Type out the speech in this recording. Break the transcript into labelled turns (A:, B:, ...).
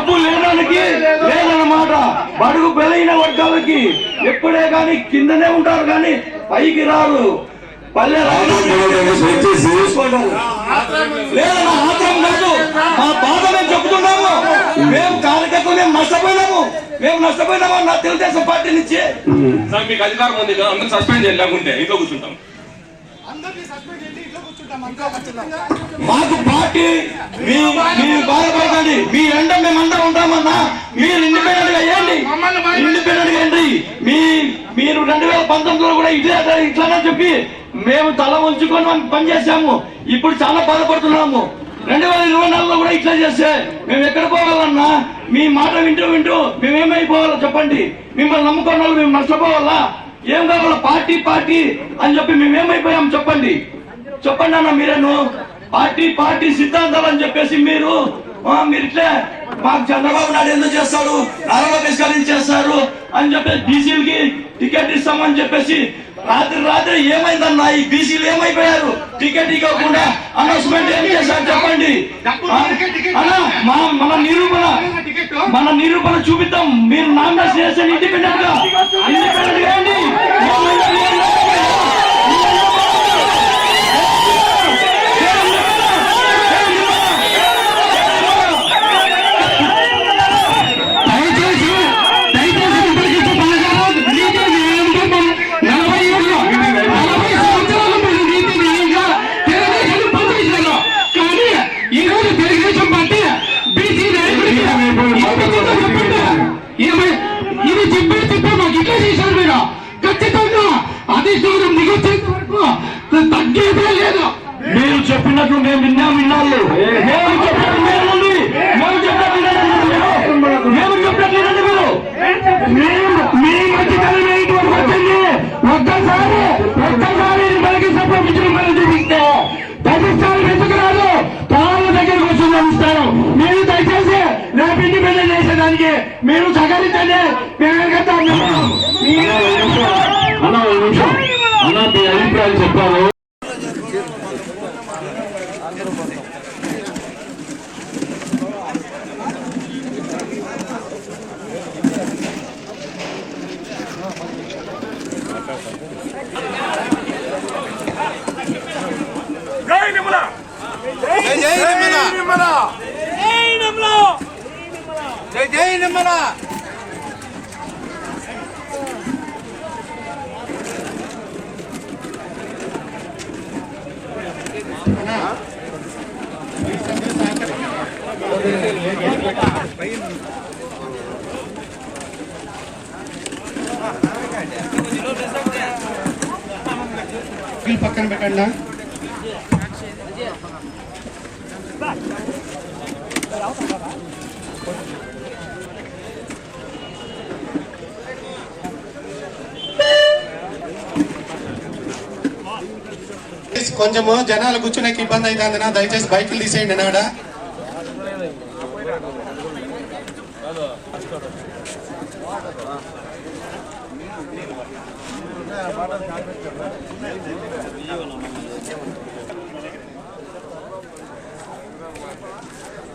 A: డబ్బు లేడానికి లేదన్నమాట. బడుగు బలైన వర్గాలకి ఎప్పుడే కానీ కిందనే ఉంటారు కానీ పైకి రారు. పల్లె లేదన్నా ఆత్రం కాదు, మా బాధ మేము చెప్తున్నాము. మేము కార్యకర్తలు మేము నష్టపోయినాము నా తెలుగుదేశం పార్టీ నుంచి.
B: మీకు అధికారం ఉంది కదా, అందరూ సస్పెండ్ చేయాలి, లేకుంటే ఇంట్లో కూర్చుంటాం.
A: మాకు పార్టీ మీరు బాధపడకండి, మీ ఎండ మేమందరం ఉంటామన్నా. మీరు ఇండిపెండెంట్ గా వేయండి, మీరు 2019లో కూడా ఇట్లానే చెప్పి మేము తల ఉంచుకొని పనిచేసాము. ఇప్పుడు చాలా బాధపడుతున్నాము. 2024లో కూడా ఇట్లా చేస్తే మేము ఎక్కడ పోవాలన్నా? మీ మాట వింటూ మేమేమైపోవాలో చెప్పండి. మిమ్మల్ని నమ్ముకున్న వాళ్ళు మేము నష్టపోవాలా? ఏం కావాలా? పార్టీ అని చెప్పి మేమేమైపోయాం చెప్పండి అన్న. మీరేను పార్టీ సిద్ధాంతాలు అని చెప్పేసి మీరు ఇట్లే మాకు చంద్రబాబు నాయుడు ఎందుకు చేస్తాడు, నారా లోకేష్ గారు చేస్తారు అని చెప్పేసి బీసీలకి టికెట్ ఇస్తామని చెప్పేసి రాత్రి ఏమైందన్నా? ఈ బీసీలు ఏమైపోయారు? టికెట్ ఇవ్వకుండా అనౌన్స్మెంట్ ఏం చేశారు చెప్పండి అన్నా. మన నిరూపణ చూపిద్దాం. మీరు నామినేషన్ చేస్తే ఇండిపెండెంట్ గా వేయండి. మీరు చెప్పినట్లు మేము విన్నాము. ఒక్కసారి మనకి సంప్రదించిన మనం చూపిస్తే ప్రతిష్టాలు పెంచుకురాదు, తాను దగ్గరకు వస్తుంది ఇస్తాను. మీరు దయచేసి రేపు ఇండిపెండెంట్ చేసేదానికి మీరు సహకరించండి. అన్న మీ అభిప్రాయం చెప్పారు.
C: జై నిర్మల. పక్కన పెట్టండి. కొంచెము జనాలు కూర్చునేకి ఇబ్బంది అవుతుందన్నా, దయచేసి బైకులు తీసేయండి నాడ.